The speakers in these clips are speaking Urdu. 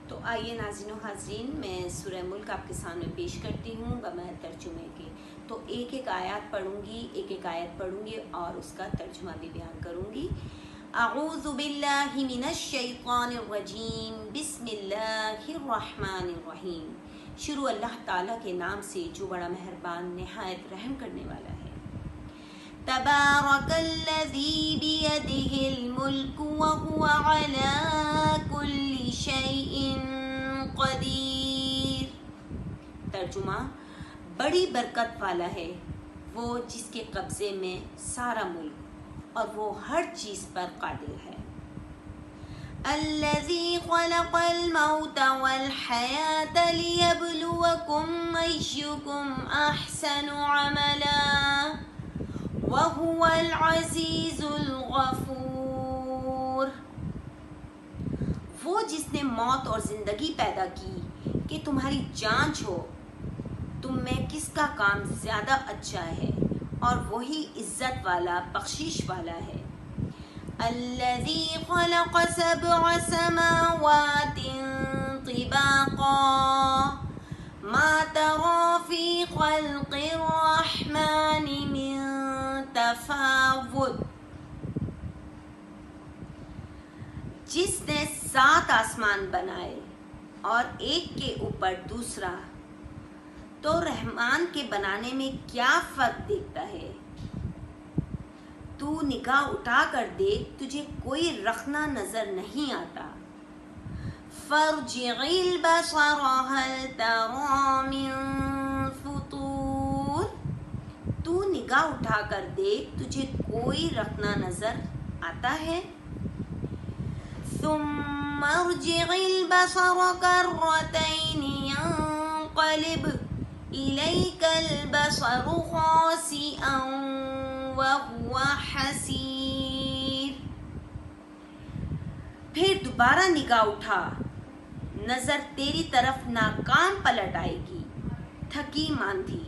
تو آئیے ناظرین و حاضرین، میں سورہ ملک آپ کے سامنے پیش کرتی ہوں بغیر ترجمے کے۔ تو ایک ایک آیت پڑھوں گی اور اس کا ترجمہ بھی بیان کروں گی۔ اعوذ باللہ من الشیطان الرجیم، بسم اللہ الرحمن الرحیم۔ شروع اللہ تعالیٰ کے نام سے جو بڑا مہربان نہایت رحم کرنے والا ہے۔ تبارک الذی بیدہ الملک وہو علی کل شیء قدیر۔ ترجمہ: بڑی برکت والا ہے وہ جس کے قبضے میں سارا ملک اور وہ ہر چیز پر قادر ہے۔ الذی خلق الموت والحیاة لیبلوکم ایکم احسن عملا وَهُوَ الْعَزِيزُ الْغَفُورُ۔ وہ جس نے موت اور زندگی پیدا کی کہ تمہاری جانچ ہو تم میں کس کا کام زیادہ اچھا ہے، اور وہی عزت والا بخشش والا ہے۔ الَّذِي خَلَقَ سَبْعَ سَمَاوَاتٍ طِبَاقًا مَا تَرَى فِي خَلْقِ الرَّحْمَنِ مِن تفاوت۔ جس نے 7 آسمان بنائے اور ایک کے اوپر دوسرا، تو رحمان کے بنانے میں کیا فرق دیکھتا ہے؟ تو نگاہ اٹھا کر دیکھ، تجھے کوئی رخنہ نظر نہیں آتا۔ فارجع البصر هل ترى من فطور۔ تو نگاہ اٹھا کر دیکھ، تجھے کوئی رخنہ نظر آتا ہے؟ ثم ارجع البصر كرتين ينقلب إليك البصر خاسئا وهو حسير۔ پھر دوبارہ نگاہ اٹھا، نظر تیری طرف ناکام پلٹ آئے گی، تھکی ماندی۔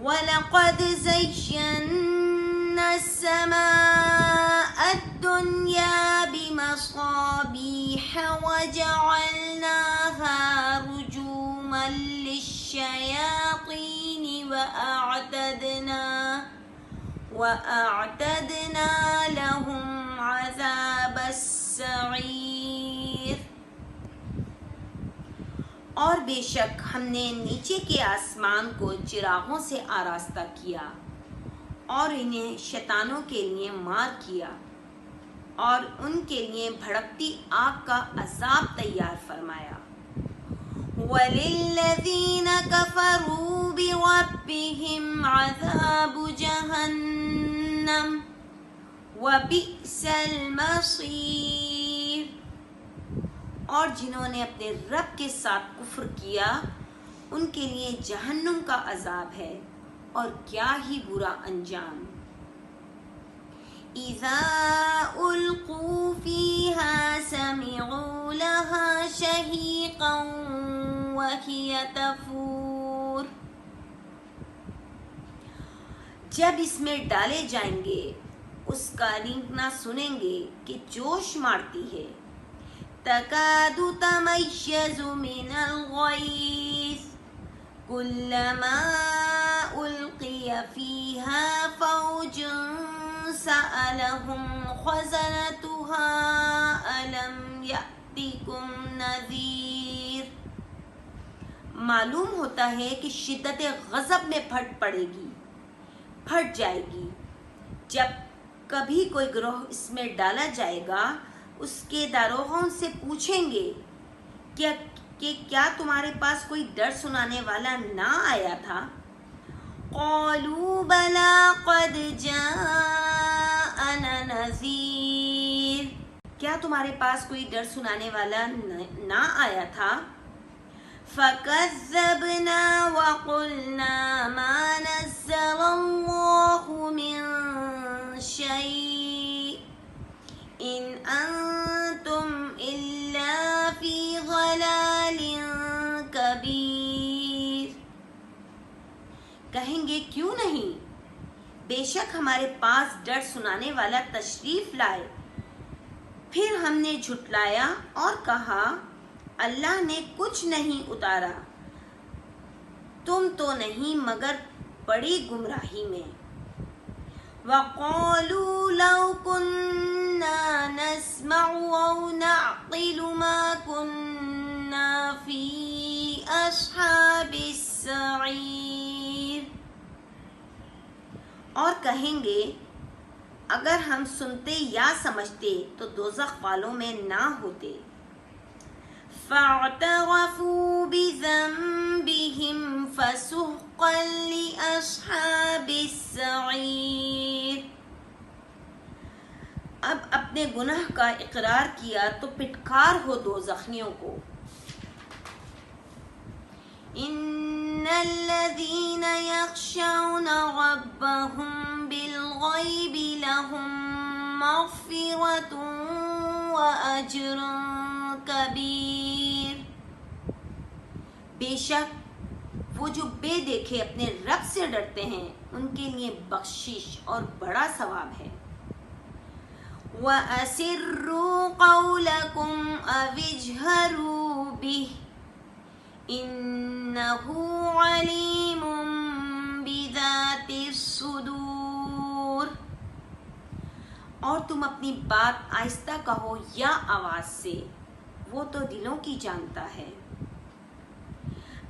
وَلَقَدْ زَيَّنَّا السَّمَاءَ الدُّنْيَا بِمَصَابِيحَ وَجَعَلْنَاهَا رُجُومًا لِلشَّيَاطِينِ وَأَعْتَدْنَا لَهُمْ عَذَابَ السَّعِيرِ۔ اور بے شک ہم نے نیچے کے آسمان کو چراغوں سے آراستہ کیا اور انہیں شیطانوں کے لیے مار کیا اور ان کے لیے بھڑکتی آگ کا عذاب تیار فرمایا۔ وَلِلَّذِينَ كَفَرُوا بِرَبِّهِمْ عَذَابُ جَهَنَّمَ وَبِئْسَ الْمَصِيرُ۔ اور جنہوں نے اپنے رب کے ساتھ کفر کیا ان کے لیے جہنم کا عذاب ہے، اور کیا ہی برا انجام۔ اذا القوا فيها سمعوا لها شهيقا وهي تفور۔ جب اس میں ڈالے جائیں گے اس کا رینگنا سنیں گے کہ جوش مارتی ہے۔ تکاد تمیز من الغیظ کلما القی فیہا فوج سألہم خزنتہا الم یأتکم نذیر۔ معلوم ہوتا ہے کہ شدت غضب میں پھٹ جائے گی۔ جب کبھی کوئی گروہ اس میں ڈالا جائے گا اس کے داروغوں سے پوچھیں گے کہ کیا تمہارے پاس کوئی ڈر سنانے والا نہ آیا تھا؟ قالوا بلی قد جاءنا نذیر۔ کیا تمہارے پاس کوئی ڈر سنانے والا نہ آیا تھا؟ فَكَذَّبْنَا وَقُلْنَا مَا نَزَّلَ اللَّهُ مِن شَيْءٍ إِنْ أَنْتُمْ إِلَّا فِي ضَلَالٍ كَبِيرٍ۔ کہیں گے کیوں نہیں، بے شک ہمارے پاس ڈر سنانے والا تشریف لائے، پھر ہم نے جھٹلایا اور کہا اللہ نے کچھ نہیں اتارا، تم تو نہیں مگر بڑی گمراہی میں۔ وَقَالُوا لَوْ كُنَّا نَسْمَعُ أَوْ نَعْقِلُ مَا كُنَّا فِي أَصْحَابِ السَّعِيرِ، اور کہیں گے اگر ہم سنتے یا سمجھتے تو دوزخ والوں میں نہ ہوتے۔ فَاعْتَرَفُوا بِذَنبِهِمْ فَسُحْقًا لِأَصْحَابِ السَّعِيرِ، اب اپنے گناہ کا اقرار کیا تو پٹکار ہو دوزخیوں کو۔ إِنَّ الَّذِينَ يَخْشَوْنَ رَبَّهُمْ بِالْغَيْبِ لَهُمْ مَغْفِرَةٌ وَأَجْرٌ كَبِيرٌ، بے شک وہ جو بے دیکھے اپنے رب سے ڈرتے ہیں ان کے لیے بخشش اور بڑا ثواب ہے۔ وَأَسِرُّوا قَوْلَكُمْ أَوِ اجْهَرُوا بِهِ إِنَّهُ عَلِيمٌ بِذَاتِ الصُّدُورِ، اور تم اپنی بات آہستہ کہو یا آواز سے، وہ تو دلوں کی جانتا ہے۔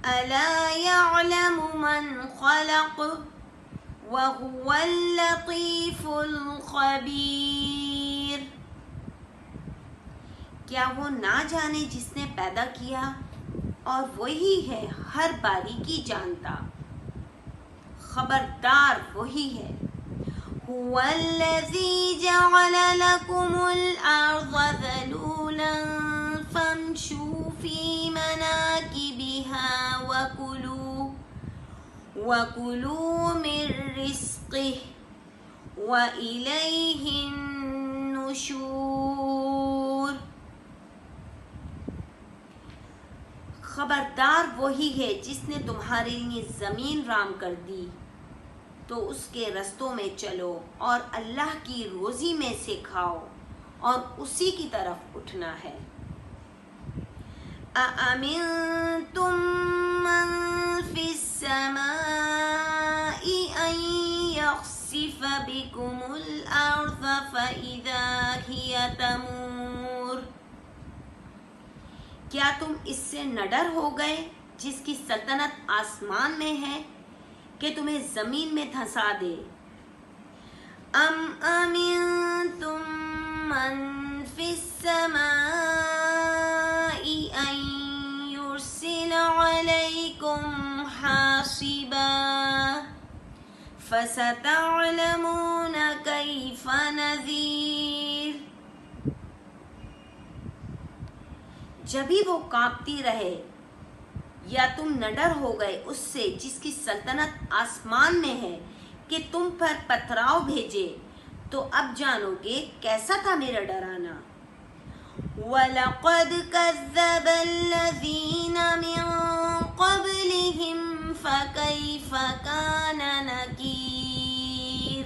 أَلَا يَعْلَمُ مَنْ خَلَقَ وَهُوَ اللَّطِيفُ الْخَبِيرُ، کیا وہ نہ جانے جس نے پیدا کیا اور وہی ہے ہر باریکی جانتا، خبردار وہی ہے۔ هُوَ الَّذِي جَعَلَ لَكُمُ الْأَرْضَ ذَلُولًا فَامْشُوا فِي مَنَاكِبِهَا وَكُلُوا مِن رِّزْقِهِ وَإِلَيْهِ النُّشُورُ، خبردار وہی ہے جس نے تمہارے لیے زمین رام کر دی تو اس کے رستوں میں چلو اور اللہ کی روزی میں سے کھاؤ اور اسی کی طرف اٹھنا ہے۔ أَأَمِنْتُمْ مَنْ فِي السَّمَاءِ أَنْ يَخْسِفَ بِكُمُ الْأَرْضَ فَإِذَا هِيَ تَمُورُ، کیا تم اس سے نہ ڈر ہو گئے جس کی سلطنت آسمان میں ہے کہ تمہیں زمین میں دھنسا دے؟ أَمْ أَمِنْتُمْ مَنْ فِي السَّمَاءِ أَنْ يُرْسِلَ عَلَيْكُمْ حَاصِبًا فَسَتَعْلَمُونَ كَيْفَ نَذِيرِ، جبھی وہ کانپتی رہے، یا تم نہ ڈر ہو گئے اس سے جس کی سلطنت آسمان میں ہے کہ تم پر پتھراؤ بھیجے، تو اب جانو گے کیسا تھا میرا ڈرانا۔ وَلَقَدْ كَذَّبَ الَّذِينَ مِن قَبْلِهِمْ فَكَيْفَ كَانَ نَكِيرِ،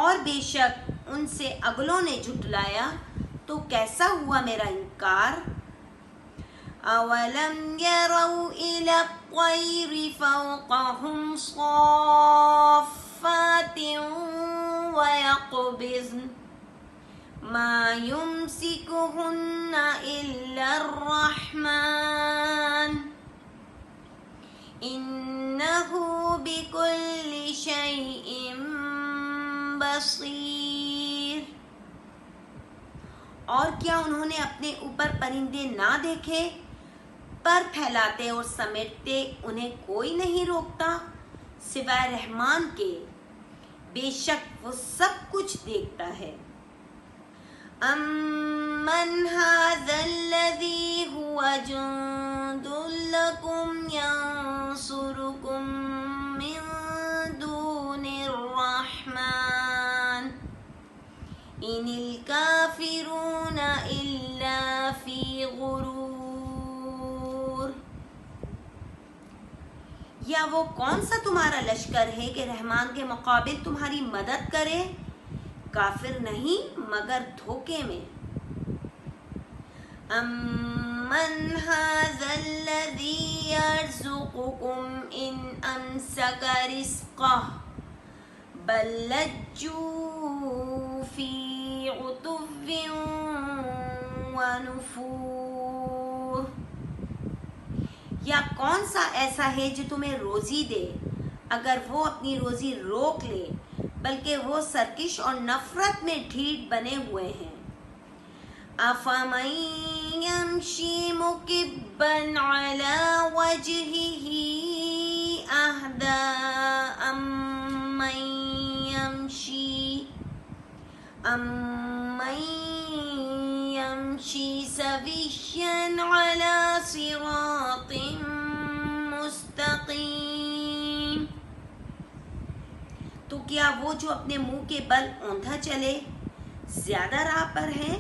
اور بے شک ان سے اگلوں نے جھٹلایا تو کیسا ہوا میرا انکار۔ أَوَلَمْ يَرَوْا إِلَى الطَّيْرِ فَوْقَهُمْ صَافَّاتٍ وَيَقْبِضْنَ مَا يُمْسِكُهُنَّ إِلَّا الرَّحْمَنُ إِنَّهُ بِكُلِّ شَيْءٍ بَصِيرٌ، اور کیا انہوں نے اپنے اوپر پرندے نہ دیکھے؟ پر پھیلاتے اور سمیٹتے انہیں کوئی نہیں روکتا سوائے رحمان کے، بے شک وہ سب کچھ دیکھتا ہے۔ أَمَّنْ هَذَا الَّذِي هُوَ جُنْدٌ لَكُمْ يَنْصُرُكُمْ مِنْ دُونِ الرَّحْمَنِ إِنِ الْكَافِرُونَ إِلَّا فِي غُرُورٍ، یا وہ کون سا تمہارا لشکر ہے کہ رحمان کے مقابل تمہاری مدد کرے؟ کافر نہیں مگر دھوکے میں۔ امن هذا الذي يرزقكم ان امسك رزقه بل لجوا في عتو ونفور. یا کون سا ایسا ہے جو تمہیں روزی دے اگر وہ اپنی روزی روک لے، بلکہ وہ سرکش اور نفرت میں ڈھیٹ بنے ہوئے ہیں. أَفَمَن يَمْشِي مُكِبًّا عَلَى وَجْهِهِ أَهْدَىٰ أَمَّن يَمْشِي سَوِيًّا عَلَى صِرَاطٍ مُسْتَقِيمٍ. تو کیا وہ جو اپنے منہ کے بل اوندھا چلے زیادہ راہ پر ہے،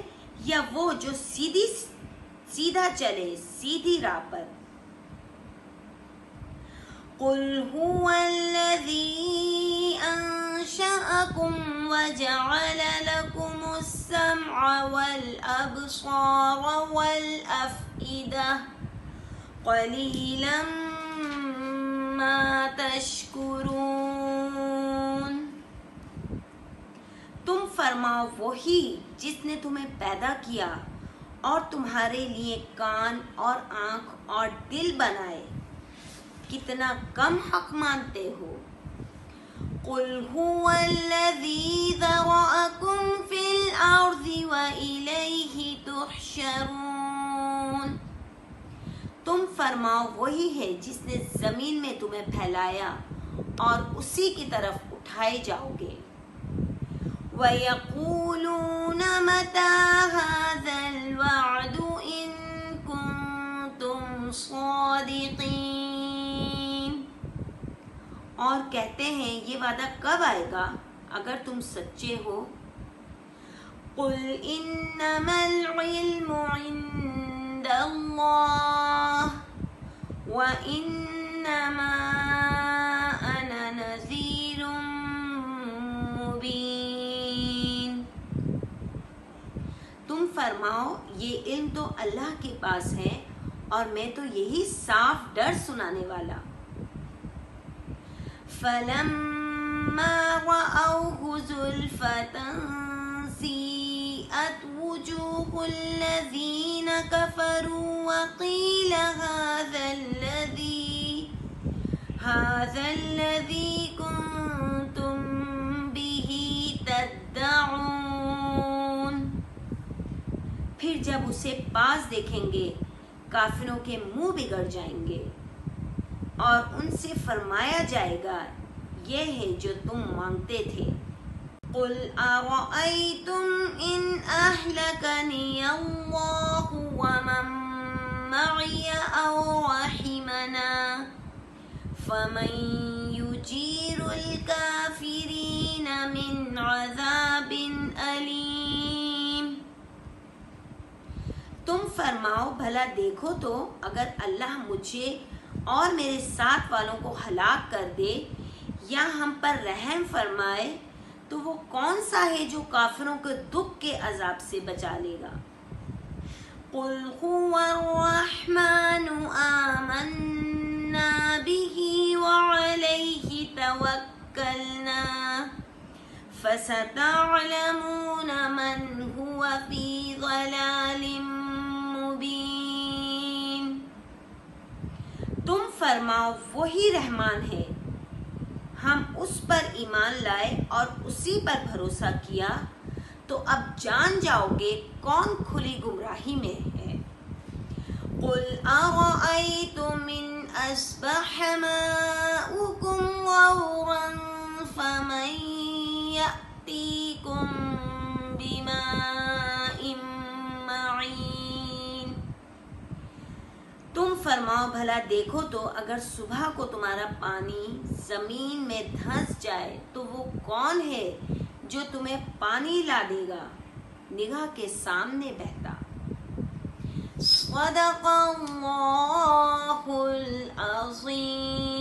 یا وہ جو سیدھا چلے سیدھی راہ پر؟ قُلْ هُوَ الَّذِي أَنشَأَكُمْ وَجَعَلَ لَكُمُ السَّمْعَ وَالْأَبْصَارَ وَالْأَفْئِدَةَ قَلِيلًا مَا تَشْكُرُونَ. تم فرماؤ وہی جس نے تمہیں پیدا کیا اور تمہارے لیے کان اور آنکھ اور دل بنائے، کتنا کم حق مانتے ہو. قُلْ هُوَ الَّذِي ذَرَأَكُمْ فِي الْأَرْضِ وَإِلَيْهِ تُحْشَرُونَ. تم فرماؤ وہی ہے جس نے زمین میں تمہیں پھیلایا اور اسی کی طرف اٹھائے جاؤ گے. وَيَقُولُونَ مَتَىٰ هَٰذَا الْوَعْدُ إِن كُنتُمْ صَادِقِينَ. اور کہتے ہیں یہ وعدہ کب آئے گا اگر تم سچے ہو. قُلْ إِنَّمَا الْعِلْمُ عِندَ اللَّهِ وَإِنَّمَا أَنَا نَذِيرٌ مُبِينٌ. تم فرماؤ یہ علم تو اللہ کے پاس ہے اور میں تو یہی صاف ڈر سنانے والا. فَلَمَّا رَأَوْهُ زُلْفَةً سِيئَتْ وُجُوهُ الَّذِينَ كَفَرُوا وَقِيلَ هَٰذَا الَّذِي كُنتُم بِهِ تَدَّعُونَ. پھر جب اسے پاس دیکھیں گے کافروں کے منہ بگڑ جائیں گے اور ان سے فرمایا جائے گا یہ ہے جو تم مانگتے تھے. قُلْ أَرَأَيْتُمْ إِنْ أَهْلَكَنِيَ اللَّهُ وَمَن مَّعِيَ أَوْ رَحِمَنَا فَمَن يُجِيرُ الْكَافِرِينَ مِنْ عَذَابٍ أَلِيمٍ. تم فرماؤ بھلا دیکھو تو اگر اللہ مجھے اور میرے ساتھ والوں کو ہلاک کر دے یا ہم پر رحم فرمائے تو وہ کون سا ہے جو کافروں کے دکھ کے عذاب سے بچا لے گا. قُلْ هُوَ الرَّحْمَنُ آمَنَّا بِهِ وَعَلَيْهِ تَوَكَّلْنَا فَسَتَعْلَمُونَ مَنْ هُوَ فِي ضَلَالٍ مُبِينٍ. تم فرماؤ وہی رحمان ہے، ہم اس پر ایمان لائے اور اسی پر بھروسہ کیا تو اب جان جاؤ گے کون کھلی گمراہی میں ہے. قُلْ أَرَأَيْتُمْ إِنْ أَصْبَحَ مَاؤُكُمْ غَوْرًا فَمَن يَأْتِيكُم بِمَاءٍ مَّعِينٍ. تم فرماؤ بھلا دیکھو تو اگر صبح کو تمہارا پانی زمین میں دھنس جائے تو وہ کون ہے جو تمہیں پانی لا دے گا نگاہ کے سامنے بہتا. صدق اللہ العظیم.